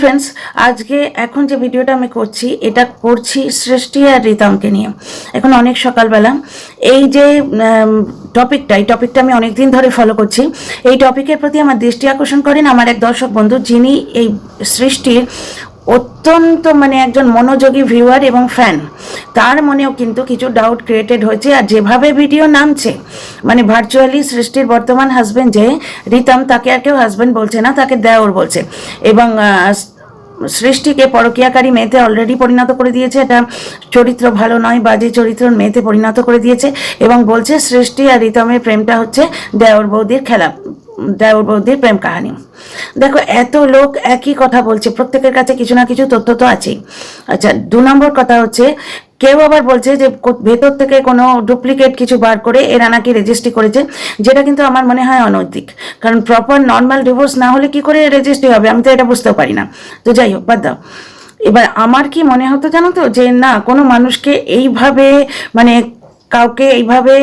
Friends, আজকে এখন যে ভিডিওটা আমি করছি এটা করছি সৃষ্টি আর রিতমকে নিয়ে। এখন অনেক সকালবেলা এই যে টপিকটা আমি অনেক দিন ধরে ফলো করছি। এই টপিকের প্রতি আমার দৃষ্টি আকর্ষণ করেন আমার এক দর্শক বন্ধু, যিনি এই সৃষ্টির অত্যন্ত একজন মনোযোগী ভিউয়ার এবং ফ্যান। তার মনেও কিন্তু কিছু ডাউট ক্রিয়েটেড হয়েছে। আর যেভাবে ভিডিও নামছে ভার্চুয়ালি সৃষ্টির বর্তমান হাজবেন্ড যে রিতম, তাকে আর কেউ হাজবেন্ড বলছে না, তাকে দেওর বলছে। এবং সৃষ্টিকে পরকীয়াকারী মেয়েতে অলরেডি পরিণত করে দিয়েছে। এটা চরিত্র ভালো নয়, বাজে চরিত্রের মেয়েতে পরিণত করে দিয়েছে এবং বলছে সৃষ্টি আর রিতমের প্রেমটা হচ্ছে দেওর বৌদির খেলা, দেওর বৌদির প্রেম কাহিনী। দেখো, এত লোক একই কথা বলছে, প্রত্যেকের কাছে কিছু না কিছু তথ্য তো আছেই। আচ্ছা, 2 নম্বর কথা হচ্ছে, কেউ আবার বলছে যে ভেতর থেকে কোনো ডুপ্লিকেট কিছু বার করে এরা নাকি রেজিস্ট্রি করেছে, যেটা কিন্তু আমার মনে হয় অনৈতিক। কারণ প্রপার নর্মাল ডিভোর্স না হলে কি করে রেজিস্ট্রি হবে, আমি তো এটা বুঝতেও পারি না। তো যাই হোক, বাদ দাও। এবার আমার কি মনে হতো জানো তো, যে না, কোনো মানুষকে এইভাবে কাউকে এইভাবে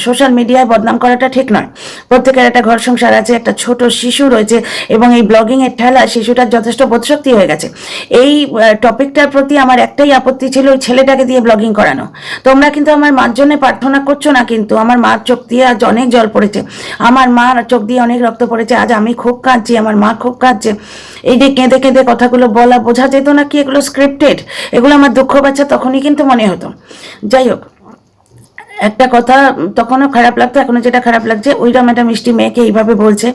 সোশ্যাল মিডিয়ায় বদনাম করাটা ঠিক নয়। প্রত্যেকের একটা ঘর সংসার আছে, একটা ছোট শিশু রয়েছে এবং এই ব্লগিংয়ের ঠেলা শিশুটার যথেষ্ট বোধশক্তি হয়ে গেছে। এই টপিকটার প্রতি আমার একটাই আপত্তি ছিল, ওই ছেলেটাকে দিয়ে ব্লগিং করানো। তোমরা কিন্তু আমার মার জন্য প্রার্থনা করছো না, কিন্তু আমার মার চোখ দিয়ে আজ অনেক জল পড়েছে, আমার মার চোখ দিয়ে অনেক রক্ত পড়েছে। আজ আমি খুব কাঁদছি, আমার মা খুব কাঁদছে। এই যে কেঁদে কেঁদে কথাগুলো বলা, বোঝা যেত না কি এগুলো স্ক্রিপ্টেড। এগুলো আমার দুঃখ বাচ্চা তখনই কিন্তু মনে হতো। যাই হোক, একটা কথা তখনও খারাপ লাগতো, এখনো যেটা খারাপ লাগছে, ওইরকম একটা মিষ্টি মেয়েকে এইভাবে বলছে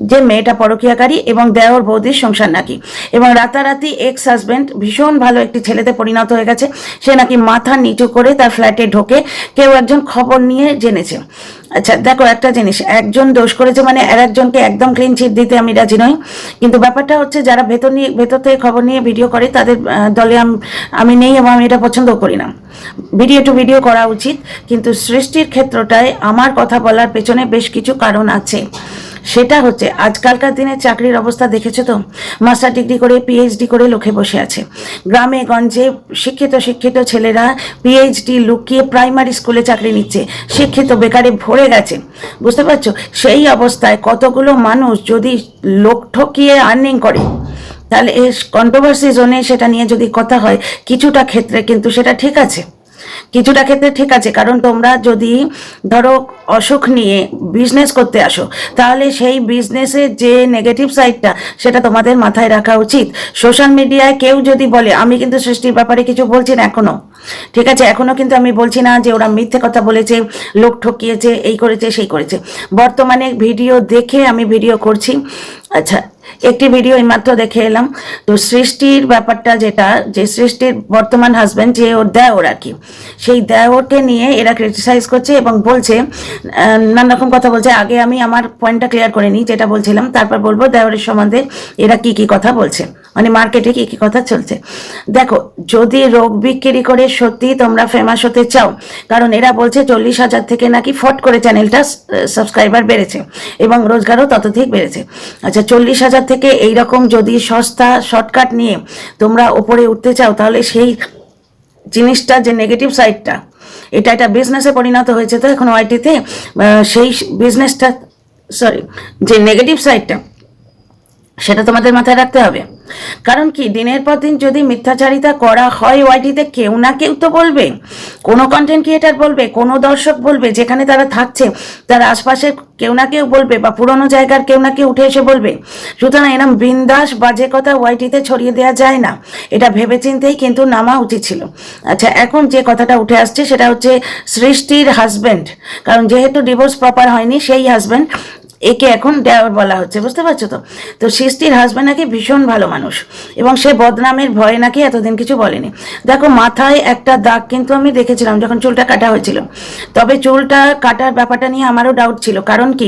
যে মেয়েটা পরকীয়াকারী এবং দেওর বৌদির সংসার নাকি। এবং রাতারাতি এক্স হাজবেন্ড ভীষণ ভালো একটি ছেলেতে পরিণত হয়ে গেছে। সে নাকি মাথা নিচু করে তার ফ্ল্যাটে ঢোকে, কেউ একজন খবর নিয়ে জেনেছে। আচ্ছা দেখো, একটা জিনিস, একজন দোষ করেছে আর একজনকে একদম ক্লিন চিট দিতে আমি রাজি নই। কিন্তু ব্যাপারটা হচ্ছে, যারা ভেতর থেকে খবর নিয়ে ভিডিও করে তাদের দলে আমি নেই এবং আমি এটা পছন্দ করি না। ভিডিও টু ভিডিও করা উচিত, কিন্তু সৃষ্টির ক্ষেত্রটায় আমার কথা বলার পেছনে বেশ কিছু কারণ আছে। সেটা হচ্ছে, আজকালকার দিনে চাকরির অবস্থা দেখেছো তো, মাস্টার ডিগ্রি করে পিএইচডি করে লোকে বসে আছে। গ্রামে গঞ্জে শিক্ষিত ছেলেরা পিএইচডি লুকিয়ে প্রাইমারি স্কুলে চাকরি নিচ্ছে, শিক্ষিত বেকারে ভরে গেছে। বুঝতে পারছো? সেই অবস্থায় কতগুলো মানুষ যদি লোক ঠকিয়ে আর্নিং করে, তাহলে এই কন্ট্রোভার্সি জোনে সেটা নিয়ে যদি কথা হয়, কিছুটা ক্ষেত্রে কিন্তু সেটা ঠিক আছে, কিছুটা ক্ষেত্রে ঠিক আছে। কারণ তোমরা যদি ধরো অসুখ নিয়ে বিজনেস করতে আসো, তাহলে সেই বিজনেসের যে নেগেটিভ সাইডটা সেটা তোমাদের মাথায় রাখা উচিত। সোশ্যাল মিডিয়ায় কেউ যদি বলে, আমি কিন্তু সৃষ্টির ব্যাপারে কিছু বলছি না এখনো, ঠিক আছে, এখনো কিন্তু আমি বলছি না যে ওরা মিথ্যে কথা বলেছে, লোক ঠকিয়েছে, এই করেছে সেই করেছে। বর্তমানে ভিডিও দেখে আমি ভিডিও করছি। আচ্ছা, একটি ভিডিও এইমাত্র দেখে এলাম। তো সৃষ্টির ব্যাপারটা যেটা, যে সৃষ্টির বর্তমান হাজব্যান্ড যে ওর দেওর আর কি, সেই দেওরকে নিয়ে এরা ক্রিটিসাইজ করছে এবং বলছে নানা রকম কথা বলছে। আগে আমি আমার পয়েন্টটা ক্লিয়ার করে নিই, যেটা বলছিলাম, তারপর বলবো দেওরের সম্বন্ধে এরা কি কি কথা বলছে, মার্কেটে কি কি কথা চলছে। দেখো, যদি রোগ বিক্রি করে সত্যি তোমরা ফেমাস হতে চাও, কারণ এরা বলছে 40,000 থেকে নাকি ফট করে চ্যানেলটা সাবস্ক্রাইবার বেড়েছে এবং রোজগারও ততধিক বেড়েছে। আচ্ছা, 40,000 থেকে এইরকম যদি সস্তা শর্টকাট নিয়ে তোমরা ওপরে উঠতে চাও, তাহলে সেই জিনিসটা যে নেগেটিভ সাইডটা, এটা একটা বিজনেসে পরিণত হয়েছে। তো এখন ওয়াইটিতে সেই বিজনেসটা, যে নেগেটিভ সাইডটা, সেটা তোমাদের মাথায় রাখতে হবে। কারণ কি, দিনের পর দিন যদি মিথ্যাচারিতা করা হয় ওয়াইটিতে, কেউ না কেউ তো বলবে, কোনো কন্টেন্ট ক্রিয়েটার বলবে, কোনো দর্শক বলবে, যেখানে তারা থাকছে তার আশপাশে কেউ না কেউ বলবে, বা পুরোনো জায়গার কেউ না কেউ উঠে এসে বলবে। সুতরাং এরম বিন্দাস বাজে কথা ওয়াইটিতে ছড়িয়ে দেওয়া যায় না, এটা ভেবেচিন্তেই কিন্তু নামা উচিত ছিল। আচ্ছা, এখন যে কথাটা উঠে আসছে সেটা হচ্ছে সৃষ্টির হাজব্যান্ড, কারণ যেহেতু ডিভোর্স প্রপার হয়নি, সেই হাজব্যান্ড একে এখন দেওর বলা হচ্ছে। বুঝতে পারছো তো? তো সৃষ্টির হাজব্যান্ড নাকি ভীষণ ভালো মানুষ এবং সে বদনামের ভয়ে নাকি এতদিন কিছু বলেনি। দেখো, মাথায় একটা দাগ কিন্তু আমি দেখেছিলাম যখন চুলটা কাটা হয়েছিল। তবে চুলটা কাটার ব্যাপারটা নিয়ে আমারও ডাউট ছিল। কারণ কি,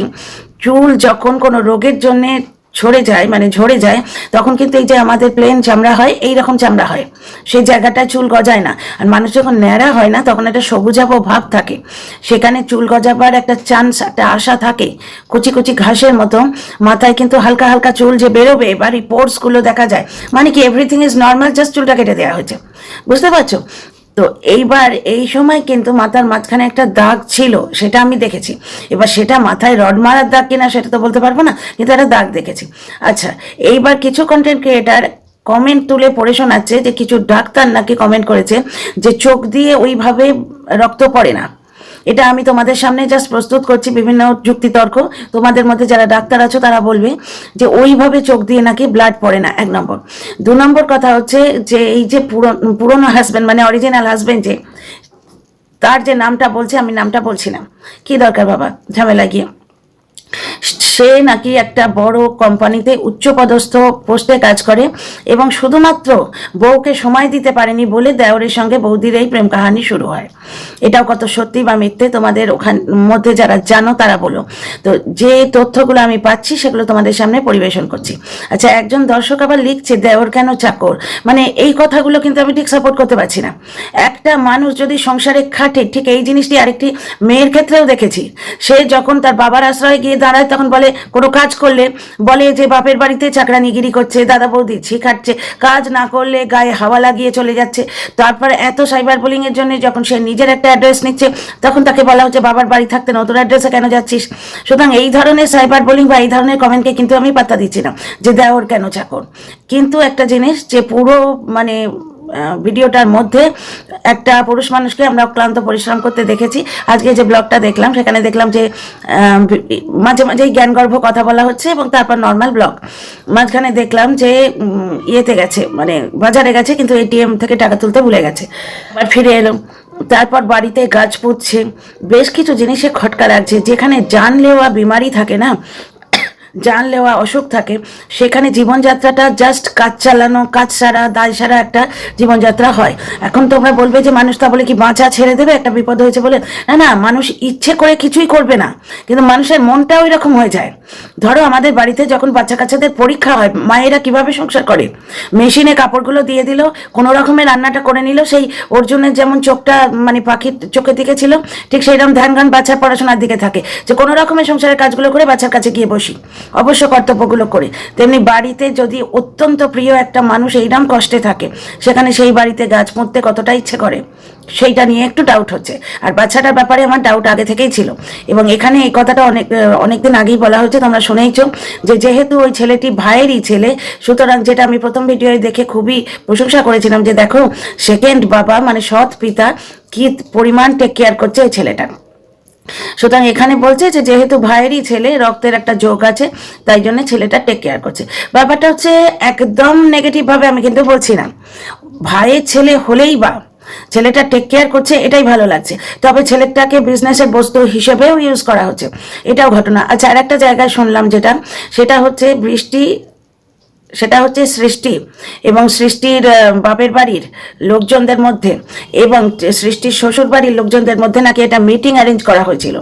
চুল যখন কোনো রোগের জন্যে ঝরে যায়, তখন কিন্তু এই যে আমাদের প্লেন চামড়া হয়, এইরকম চামড়া হয়, সেই জায়গাটায় চুল গজায় না। আর মানুষ যখন ন্যাড়া হয় না, তখন একটা সবুজাভ ভাব থাকে, সেখানে চুল গজাবার একটা চান্স, একটা আশা থাকে। কুচি কুচি ঘাসের মতো মাথায় কিন্তু হালকা হালকা চুল যে বেরোবে, এবার এই পোর্সগুলো দেখা যায়, কি এভরিথিং ইজ নর্মাল, জাস্ট চুলটা কেটে দেওয়া হয়েছে। বুঝতে পারছো তো? এইবার এই সময় কিন্তু মাথার মাঝখানে একটা দাগ ছিল, সেটা আমি দেখেছি। এবার সেটা মাথায় রড মারার দাগ কিনা সেটা তো বলতে পারবো না, কিন্তু একটা দাগ দেখেছি। আচ্ছা, এইবার কিছু কন্টেন্ট ক্রিয়েটার কমেন্ট তুলে পড়ে শোনাচ্ছে যে কিছু ডাক্তার নাকি কমেন্ট করেছে যে চোখ দিয়ে ওইভাবে রক্ত পড়ে না। এটা আমি তোমাদের সামনে জাস্ট প্রস্তুত করছি বিভিন্ন যুক্তিতর্ক। তোমাদের মধ্যে যারা ডাক্তার আছো তারা বলবে যে ওইভাবে চোখ দিয়ে নাকি ব্লাড পড়ে না, 1 নম্বর। 2 নম্বর কথা হচ্ছে যে এই যে পুরনো হাজব্যান্ড মানে অরিজিনাল হাজব্যান্ড, যে তার যে নামটা বলছে, আমি নামটা বলছি না, কি দরকার বাবা ঝামেলা গিয়ে। সে নাকি একটা বড় কোম্পানিতে উচ্চপদস্থ পোস্টে কাজ করে এবং শুধুমাত্র বউকে সময় দিতে পারেনি বলে দেওরের সঙ্গে বৌদির এই প্রেম কাহানি শুরু হয়। এটাও কত সত্যি বা মিথ্যে তোমাদের ওখান মধ্যে যারা জানো তারা বলো। তো যে তথ্যগুলো আমি পাচ্ছি সেগুলো তোমাদের সামনে পরিবেশন করছি। আচ্ছা, একজন দর্শক আবার লিখছে দেওর কেন চাকর, মানে এই কথাগুলো কিন্তু আমি ঠিক সাপোর্ট করতে পারছি না। একটা মানুষ যদি সংসারে খাটে, ঠিক এই জিনিসটি আরেকটি মেয়ের ক্ষেত্রেও দেখেছি। সে যখন তার বাবার আশ্রয়ে গিয়ে দাঁড়ায় তখন বলে, কোনো কাজ করলে বলে যে বাপের বাড়িতে চাকরানিগিরি করছে, দাদা বৌদি ছিখাচ্ছে, কাজ না করলে গায়ে হাওয়া লাগিয়ে চলে যাচ্ছে। তারপরে এত সাইবার বুলিং এর জন্য যখন সে নিজের একটা অ্যাড্রেস নিচ্ছে তখন তাকে বলা হচ্ছে বাবার বাড়ি থাকতে নতুন অ্যাড্রেসে কেন যাচ্ছিস। সুতরাং এই ধরনের সাইবার বুলিং বা এই ধরনের কমেন্টকে কিন্তু আমি পাত্তা দিচ্ছি না যে দেওর কেন চাকর। কিন্তু একটা জিনিস যে পুরো মানে ভিডিওটার মধ্যে একটা পুরুষ মানুষকে আমরা ক্লান্ত পরিশ্রম করতে দেখেছি। আজকে যে ব্লগটা দেখলাম সেখানে দেখলাম যে মাঝে মাঝেই জ্ঞানগর্ভ কথা বলা হচ্ছে এবং তারপর নর্মাল ব্লগ। মাঝখানে দেখলাম যে ইয়েতে গেছে, মানে বাজারে গেছে, কিন্তু এটিএম থেকে টাকা তুলতে ভুলে গেছে, আবার ফিরে এলো। তারপর বাড়িতে গাছ পুঁতছে, বেশ কিছু জিনিসে খটকা লাগছে। যেখানে জানলেওয়া বিমারি থাকে না, জানলেওয়া অসুখ থাকে, সেখানে জীবনযাত্রাটা জাস্ট কাজ চালানো, কাজ সারা, দায় সারা একটা জীবনযাত্রা হয়। এখন তোমরা বলবে যে মানুষ তা বলে কি বাঁচা ছেড়ে দেবে একটা বিপদ হয়েছে বলে? না না, মানুষ ইচ্ছে করে কিছুই করবে না, কিন্তু মানুষের মনটা ওই রকম হয়ে যায়। ধরো আমাদের বাড়িতে যখন বাচ্চা কাচ্চাদের পরীক্ষা হয়, মায়েরা কিভাবে সংসার করে, মেশিনে কাপড়গুলো দিয়ে দিল, কোনো রকমের রান্নাটা করে নিল, সেই অর্জুনের যেমন চোখটা মানে পাখির চোখের দিকে ছিল, ঠিক সেইরকম ধ্যান গান বাচ্চার পড়াশোনার দিকে থাকে, যে কোনো রকমের সংসারের কাজগুলো করে বাচ্চার কাছে গিয়ে বসি, অবশ্য কর্তব্যগুলো করে। তেমনি বাড়িতে যদি অত্যন্ত প্রিয় একটা মানুষ এইরকম কষ্টে থাকে, সেখানে সেই বাড়িতে গাছ পুঁততে কতটা ইচ্ছে করে, সেইটা নিয়ে একটু ডাউট হচ্ছে। আর বাচ্চাটার ব্যাপারে আমার ডাউট আগে থেকেই ছিল, এবং এখানে এই কথাটা অনেকদিন আগেই বলা হয়েছে, তোমরা শুনেইছো, যে যেহেতু ওই ছেলেটি ভাইয়েরই ছেলে, সুতরাং যেটা আমি প্রথম ভিডিওয়ে দেখে খুবই প্রশংসা করেছিলাম যে দেখো সেকেন্ড বাবা মানে সৎ পিতা কি পরিমাণ টেক কেয়ার করছে এই ছেলেটা। সুতরাং এখানে বলছে যে যেহেতু ভাইয়েরই ছেলে, রক্তের একটা যোগ আছে, তাই জন্য ছেলেটা টেক কেয়ার করছে। ব্যাপারটা হচ্ছে একদম নেগেটিভ ভাবে আমি কিন্তু বলছি না, ভাইয়ের ছেলে হলেই বা ছেলেটা টেক কেয়ার করছে এটাই ভালো লাগছে। তবে ছেলেটাকে বিজনেসের বস্তু হিসেবেও ইউজ করা হচ্ছে, এটাও ঘটনা। আচ্ছা, আর একটা জায়গায় শুনলাম যেটা, সেটা হচ্ছে সৃষ্টি এবং সৃষ্টির বাপের বাড়ির লোকজনদের মধ্যে এবং সৃষ্টির শ্বশুর বাড়ির লোকজনদের মধ্যে নাকি একটা মিটিং অ্যারেঞ্জ করা হয়েছিল,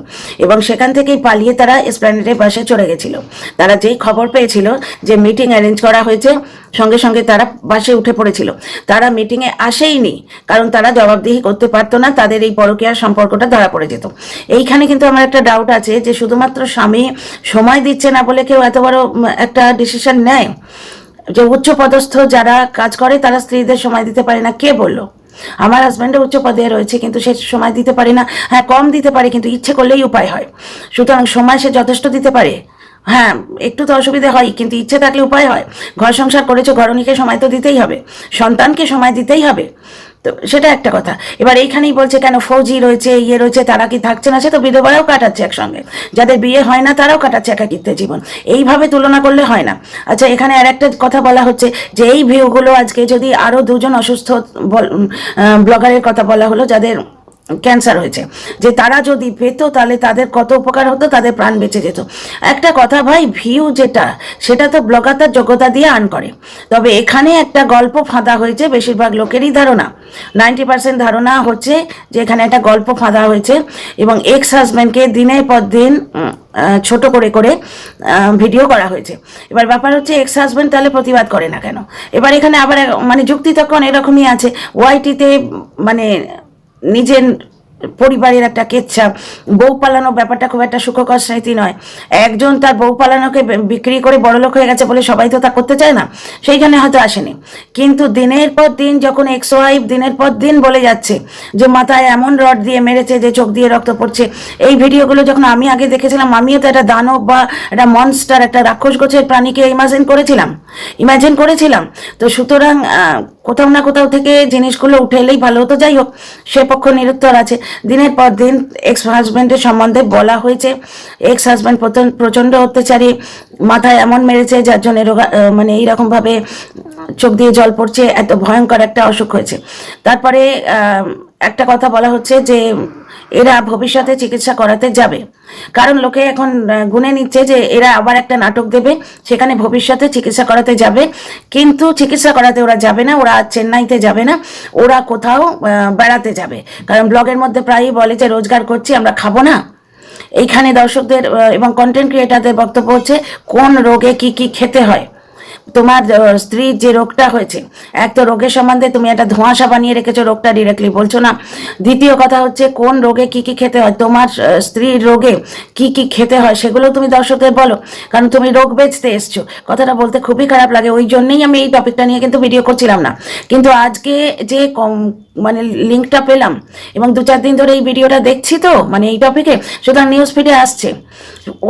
এবং সেখান থেকেই পালিয়ে তারা এসপ্ল্যানেডের বাসে চলে গেছিল। তারা যেই খবর পেয়েছিল যে মিটিং অ্যারেঞ্জ করা হয়েছে, সঙ্গে সঙ্গে তারা বাসে উঠে পড়েছিল। তারা মিটিংয়ে আসেইনি, কারণ তারা জবাবদিহি করতে পারতো না, তাদের এই পরকীয়ার সম্পর্কটা ধরা পড়ে যেত। এইখানে কিন্তু আমার একটা ডাউট আছে যে শুধুমাত্র স্বামী সময় দিচ্ছে না বলে কেউ এত বড় একটা ডিসিশন নেয় যে উচ্চ পদস্থ যারা কাজ করে তারা স্ত্রীদের সময় দিতে পারে না? কে বললো? আমার হাজব্যান্ডও উচ্চ পদে রয়েছে, কিন্তু সে সময় দিতে পারে না। হ্যাঁ, কম দিতে পারে, কিন্তু ইচ্ছে করলেই উপায় হয়। সুতরাং সময় সে যথেষ্ট দিতে পারে। হ্যাঁ, একটু তো অসুবিধা হয়, কিন্তু ইচ্ছে থাকলে উপায় হয়। ঘর সংসার করেছো, ঘরণীকে সময় তো দিতেই হবে, সন্তানকে সময় দিতেই হবে। তো সেটা একটা কথা। এবার এইখানেই বলছে কেন ফৌজি রয়েছে, ইয়ে রয়েছে, তারা কি থাকছে না? সে তো বিধবারাও কাটাচ্ছে একসঙ্গে, যাদের বিয়ে হয় না তারাও কাটাচ্ছে একাকিত্বের জীবন। এইভাবে তুলনা করলে হয় না। আচ্ছা, এখানে আর একটা কথা বলা হচ্ছে যে এই ভিউগুলো আজকে যদি আরো দুজন অসুস্থ ব্লগারের কথা বলা হলো যাদের ক্যান্সার হয়েছে, যে তারা যদি পেতো তাহলে তাদের কত উপকার হতো, তাদের প্রাণ বেঁচে যেত। একটা কথা ভাই, ভিউ যেটা সেটা তো ব্লগার তার যোগ্যতা দিয়ে আর্ন করে। তবে এখানে একটা গল্প ফাঁদা হয়েছে, বেশিরভাগ লোকেরই ধারণা, 90% ধারণা হচ্ছে যে এখানে একটা গল্প ফাঁদা হয়েছে এবং এক্স হাজব্যান্ডকে দিনের পর দিন ছোট করে করে ভিডিও করা হয়েছে। এবার ব্যাপার হচ্ছে এক্স হাজব্যান্ড তাহলে প্রতিবাদ করে না কেন? এবার এখানে আবার মানে যুক্তি তখন এরকমই আছে, ওয়াইটিতে মানে নিজের পরিবারের একটা কেচ্ছা। বউ পালানো ব্যাপারটা খুব একটা সুখকর স্মৃতি নয়। একজন তার বউ পালানোকে বিক্রি করে বড়লোক হয়ে গেছে বলে সবাই তো তা করতে চায় না, সেইখানে হয়তো আসেনি। কিন্তু দিনের পর দিন যখন এক্স ওয়াইফ দিনের পর দিন বলে যাচ্ছে যে মাথায় এমন রড দিয়ে মেরেছে যে চোখ দিয়ে রক্ত পড়ছে, এই ভিডিওগুলো যখন আমি আগে দেখেছিলাম, আমিও তো একটা দানব বা একটা মনস্টার, একটা রাক্ষস গোছের প্রাণীকে ইমাজিন করেছিলাম। তো সুতরাং কোথাও না কোথাও থেকে জিনিসগুলো উঠে এলেই ভালো হতো। যাই হোক, সে পক্ষ নিরুত্তর আছে। দিনের পর দিন এক্স হাজব্যান্ডের সম্বন্ধে বলা হয়েছে, এক্স হাজব্যান্ড প্রচণ্ড অত্যাচারী, মাথায় এমন মেরেছে যার জন্য মানে এইরকমভাবে চোখ দিয়ে জল পড়ছে, এত ভয়ঙ্কর একটা অসুখ হয়েছে। তারপরে একটা কথা বলা হচ্ছে যে এরা ভবিষ্যতে চিকিৎসা করাতে যাবে, কারণ লোকে এখন গুনে নিচ্ছে যে এরা আবার একটা নাটক দেবে, সেখানে ভবিষ্যতে চিকিৎসা করাতে যাবে। কিন্তু চিকিৎসা করাতে ওরা যাবে না, ওরা চেন্নাইতে যাবে না, ওরা কোথাও বেড়াতে যাবে। কারণ ব্লগের মধ্যে প্রায়ই বলে যে রোজগার করছি, আমরা খাবো না। এইখানে দর্শকদের এবং কন্টেন্ট ক্রিয়েটারদের বক্তব্য হচ্ছে কোন রোগে কি কি খেতে হয়। তোমার স্ত্রীর যে রোগটা হয়েছে, এক তো রোগের সম্বন্ধে তুমি একটা ধোঁয়াশা বানিয়ে রেখেছো, রোগটা ডিরেক্টলি বলছো না। দ্বিতীয় কথা হচ্ছে কোন রোগে কি কি খেতে হয়, তোমার স্ত্রীর রোগে কি কি খেতে হয় সেগুলো তুমি দর্শকদের বলো, কারণ তুমি রোগ বেচতে এসছো। কথাটা বলতে খুবই খারাপ লাগে, ওই জন্যই আমি এই টপিকটা নিয়ে কিন্তু ভিডিও করছিলাম না। কিন্তু আজকে যে মানে লিঙ্কটা পেলাম এবং 2-4 দিন ধরে এই ভিডিওটা দেখছি, তো মানে এই টপিকে সুতরাং নিউজ ফিডে আসছে,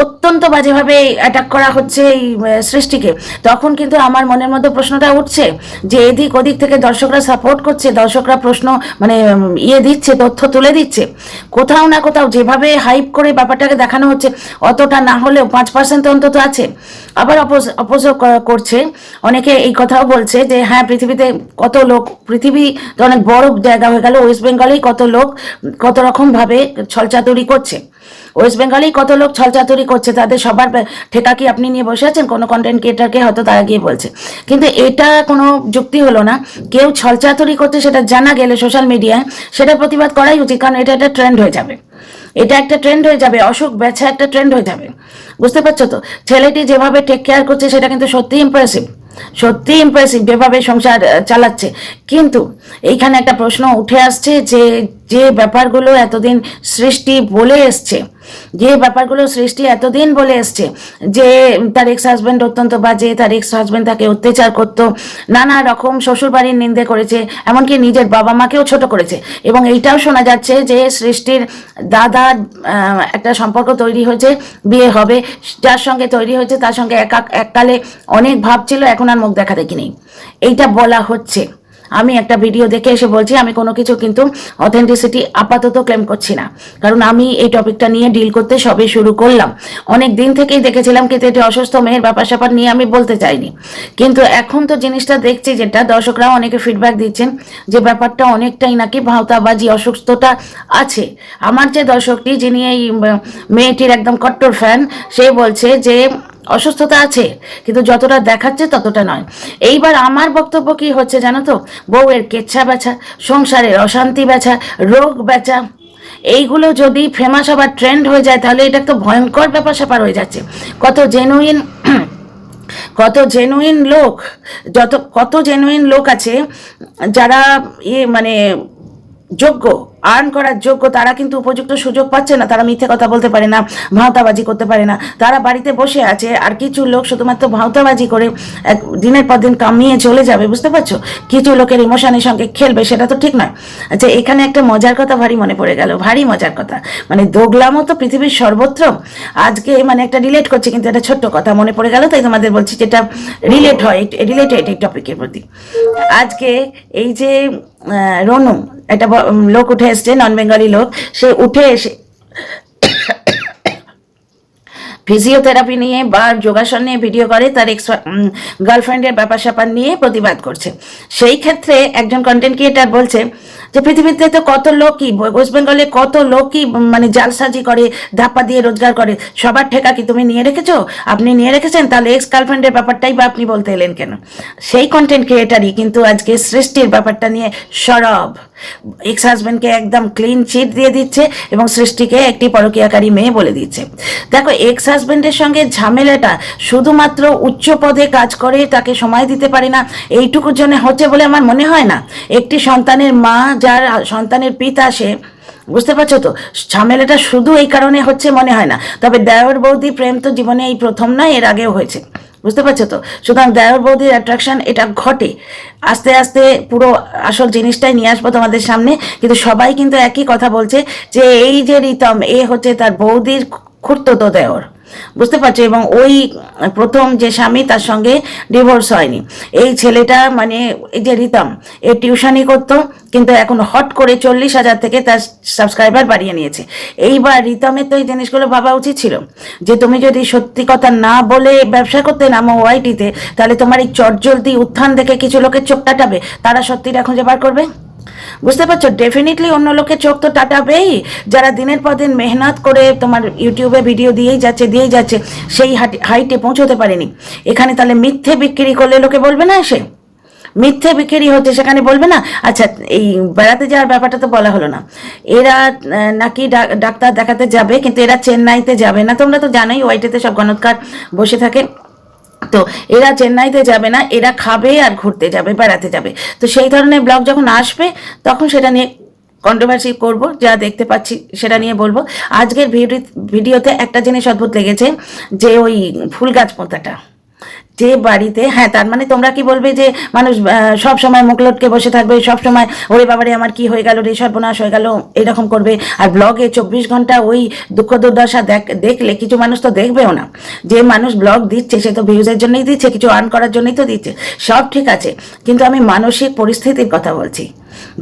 অত্যন্ত বাজেভাবে অ্যাটাক করা হচ্ছে এই সৃষ্টিকে। তখন কিন্তু আমার মনের মধ্যে প্রশ্নটা উঠছে যে এদিক ওদিক থেকে দর্শকরা সাপোর্ট করছে, দর্শকরা প্রশ্ন মানে দিচ্ছে, তথ্য তুলে দিচ্ছে। কোথাও না কোথাও যেভাবে হাইপ করে ব্যাপারটাকে দেখানো হচ্ছে, অতটা না হলেও 5% অন্তত আছে। আবার অপোজ করছে অনেকে, এই কথাও বলছে যে হ্যাঁ, পৃথিবীতে কত লোক, পৃথিবী তো অনেক বড় জায়গা হয়ে গেল, ওয়েস্ট বেঙ্গলেই কত লোক কত রকমভাবে ছলচাতুরি করছে, ওয়েস্ট বেঙ্গলেই কত লোক ছলচাতুরি করছে, তাদের সবার ঠেকা কি আপনি নিয়ে বসে আছেন? কোনো কন্টেন্ট ক্রিয়েটারকে হয়তো তারা গিয়ে বলছে, কিন্তু এটা কোনো যুক্তি হলো না। কেউ ছলচাতুরি করছে সেটা জানা গেলে সোশ্যাল মিডিয়ায় সেটা প্রতিবাদ করাই উচিত, কারণ এটা একটা ট্রেন্ড হয়ে যাবে, এটা একটা ট্রেন্ড হয়ে যাবে, অসুখ বেছা একটা ট্রেন্ড হয়ে যাবে। বুঝতে পারছো তো? ছেলেটি যেভাবে টেক কেয়ার করছে সেটা কিন্তু সত্যি ইমপ্রেসিভ, সত্যি ইমপ্রেসিভ যেভাবে সংসার চালাচ্ছে। কিন্তু এইখানে একটা প্রশ্ন উঠে আসছে যে যে ব্যাপারগুলো এতদিন সৃষ্টি বলে এসছে, যে ব্যাপারগুলো সৃষ্টি এতদিন বলে এসছে যে তার এক্স হাজব্যান্ড অত্যন্ত বাজে, তার এক্স হাজব্যান্ড তাকে অত্যাচার করতো, নানা রকম শ্বশুরবাড়ির নিন্দে করেছে, এমনকি নিজের বাবা মাকেও ছোট করেছে। এবং এইটাও শোনা যাচ্ছে যে সৃষ্টির দাদার একটা সম্পর্ক তৈরি হয়েছে, বিয়ে হবে, যার সঙ্গে তৈরি হয়েছে তার সঙ্গে এককালে অনেক ভাব ছিল, এখন আর মুখ দেখা দেখি নেই, এইটা বলা হচ্ছে। আমি একটা ভিডিও দেখে এসে বলছি, আমি কোনো কিছু কিন্তু অথেন্টিসিটি আপাতত ক্লেম করছি না, কারণ আমি এই টপিকটা নিয়ে ডিল করতে সবে শুরু করলাম। অনেক দিন থেকেই দেখেছিলাম, কিন্তু এটি অসুস্থ মেয়ের ব্যাপার স্যাপার নিয়ে আমি বলতে চাইনি। কিন্তু এখন তো জিনিসটা দেখছি, যেটা দর্শকরাও অনেকে ফিডব্যাক দিচ্ছেন যে ব্যাপারটা অনেকটাই নাকি ভাওতাবাজি, অসুস্থতা আছে। আমার যে দর্শকটি, যিনি এই মেয়েটির একদম কট্টর ফ্যান, সে বলছে যে অসুস্থতা আছে, কিন্তু যতটা দেখাচ্ছে ততটা নয়। এইবার আমার বক্তব্য কি হচ্ছে জানো তো? বউয়ের কেচ্ছা বেচা, সংসারের অশান্তি বেচা, রোগ বেচা, এইগুলো যদি ফেমাস আবার ট্রেন্ড হয়ে যায়, তাহলে এটা তো ভয়ঙ্কর ব্যাপার স্যাপার হয়ে যাচ্ছে। কত জেনুইন লোক, কত জেনুইন লোক আছে যারা মানে যোগ্য, আর্ন করার যোগ্য, তারা কিন্তু উপযুক্ত সুযোগ পাচ্ছে না, তারা মিথ্যে কথা বলতে পারে না, ভাওতাবাজি করতে পারে না, তারা বাড়িতে বসে আছে। আর কিছু লোক শুধুমাত্র ভাওতাবাজি করে দিনের পর দিন কামিয়ে চলে যাবে, বুঝতে পারছো? কিছু লোকের ইমোশনের সঙ্গে খেলবে, সেটা তো ঠিক নয়। আচ্ছা, এখানে একটা মজার কথা ভারী মনে পড়ে গেল, ভারী মজার কথা, মানে দোগলামও তো পৃথিবীর সর্বত্র। আজকে মানে একটা রিলেট করছে, কিন্তু একটা ছোট্ট কথা মনে পড়ে গেল, তাই তোমাদের বলছি, যেটা রিলেটেড এই টপিকের প্রতি। আজকে এই যে রনু, একটা লোক উঠে এসছে, নন বেঙ্গলি লোক, সে উঠে এসে ফিজিওথেরাপি নিয়ে বা যোগাসন নিয়ে ভিডিও করে, তার এক্স গার্লফ্রেন্ডের ব্যাপার স্যাপার নিয়ে প্রতিবাদ করছে। সেই ক্ষেত্রে একজন কন্টেন্ট ক্রিয়েটার বলছে যে পৃথিবীতে তো কত লোকই, ওয়েস্ট বেঙ্গলে কত লোকই মানে জালসাজি করে, ধাপ্পা দিয়ে রোজগার করে, সবার ঠেকা কি তুমি নিয়ে রেখেছো? আপনি নিয়ে রেখেছেন, তাহলে এক্স গার্লফ্রেন্ডের ব্যাপারটাই বা আপনি বলতে এলেন কেন? সেই কন্টেন্ট ক্রিয়েটারই কিন্তু আজকে সৃষ্টির ব্যাপারটা নিয়ে সরব, এক্স হাজব্যান্ডকে একদম ক্লিন চিট দিয়ে দিচ্ছে এবং সৃষ্টিকে একটি পরকীয়াকারী মেয়ে বলে দিচ্ছে। দেখো, এক্স হাজব্যান্ডের সঙ্গে ঝামেলাটা শুধুমাত্র উচ্চ পদে কাজ করে, তাকে সময় দিতে পারে না, এইটুকুর জন্য হচ্ছে বলে আমার মনে হয় না। একটি সন্তানের মা, যার সন্তানের পিতা, সে বুঝতে পারছো তো? ঝামেলাটা শুধু এই কারণে হচ্ছে মনে হয় না। তবে দেওর বৌদি প্রেম তো জীবনে এই প্রথম নয়, এর আগেও হয়েছে, বুঝতে পারছো তো? সুতরাং দেওর বৌদির অ্যাট্রাকশন এটা ঘটে, আস্তে আস্তে পুরো আসল জিনিসটাই নিয়ে আসবো তোমাদের সামনে। কিন্তু সবাই কিন্তু একই কথা বলছে যে এই যে রিতম, এ হচ্ছে তার বৌদির খুড়তুতো দেওর, বুঝতে পারছো? এবং ওই প্রথম যে স্বামী তার সঙ্গে ডিভোর্স হয়নি। এই ছেলেটা মানে এই যে রিতম, এ টিউশনি করতো, কিন্তু এখন হট করে 40,000 থেকে তার সাবস্ক্রাইবার বাড়িয়ে নিয়েছে। এইবার রিতমের তো এই জিনিসগুলো ভাবা উচিত ছিল যে তুমি যদি সত্যি কথা না বলে ব্যবসা করতে নামো ওয়াইটিতে, তাহলে তোমার এই চটজলদি উত্থান দেখে কিছু লোকের চোখ টাটাবে, তারা সত্যিটা খুঁজে বার করবে। বুঝতে পারছো? ডেফিনেটলি অন্য লোকের চোখ তো টাটাবেই, যারা দিনের পর দিন মেহনত করে তোমার ইউটিউবে ভিডিও দিয়েই যাচ্ছে, সেই হাইটে পৌঁছতে পারেনি। এখানে তাহলে মিথ্যে বিক্রি করলে লোকে বলবে না, এসে মিথ্যে বিক্রি হচ্ছে সেখানে বলবে না? আচ্ছা, এই বেড়াতে যাওয়ার ব্যাপারটা তো বলা হলো না। এরা নাকি ডাক্তার দেখাতে যাবে, কিন্তু এরা চেন্নাইতে যাবে না। তোমরা তো জানোই ওয়াইটিতে সব গণৎকার বসে থাকে, তো এরা চেন্নাইতে যাবে না, এরা খাবে আর ঘুরতে যাবে, বেড়াতে যাবে। তো সেই ধরনের ব্লগ যখন আসবে তখন সেটা নিয়ে কন্ট্রোভার্সি করব, যা দেখতে পাচ্ছি সেটা নিয়ে বলবো। আজকের ভিডিওতে একটা জিনিস অদ্ভুত লেগেছে, যে ওই ফুল গাছ পোঁতাটা যে বাড়িতে, হ্যাঁ, তার মানে তোমরা কি বলবে যে মানুষ সব সময় মুখ লটকে বসে থাকবে, সব সময় ওরে বাবারে আমার কি হয়ে গেল রে, সর্বনাশ হয়ে গেল, এরকম করবে? আর ব্লগে 24 ঘন্টা ওই দুঃখ দুর্দশা দেখলে কিছু মানুষ তো দেখবেও না। যে মানুষ ব্লগ দিচ্ছে সে তো ভিউজের জন্যই দিচ্ছে, কিছু আর্ন করার জন্যই তো দিচ্ছে, সব ঠিক আছে, কিন্তু আমি মানসিক পরিস্থিতির কথা বলছি।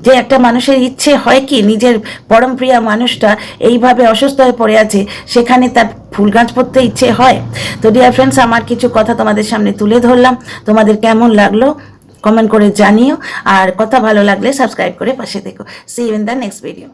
যে একটা মানুষের ইচ্ছে হয় কি নিজের পরম প্রিয়া মানুষটা এইভাবে অসুস্থ হয়ে পড়ে আছে, সেখানে তার ফুল গাছ পড়তে ইচ্ছে হয়? তো ডিয়ার ফ্রেন্ডস, আমার কিছু কথা তোমাদের সামনে তুলে ধরলাম, তোমাদের কেমন লাগলো কমেন্ট করে জানিও, আর কথা ভালো লাগলে সাবস্ক্রাইব করে পাশে দেখো। See you in the next video.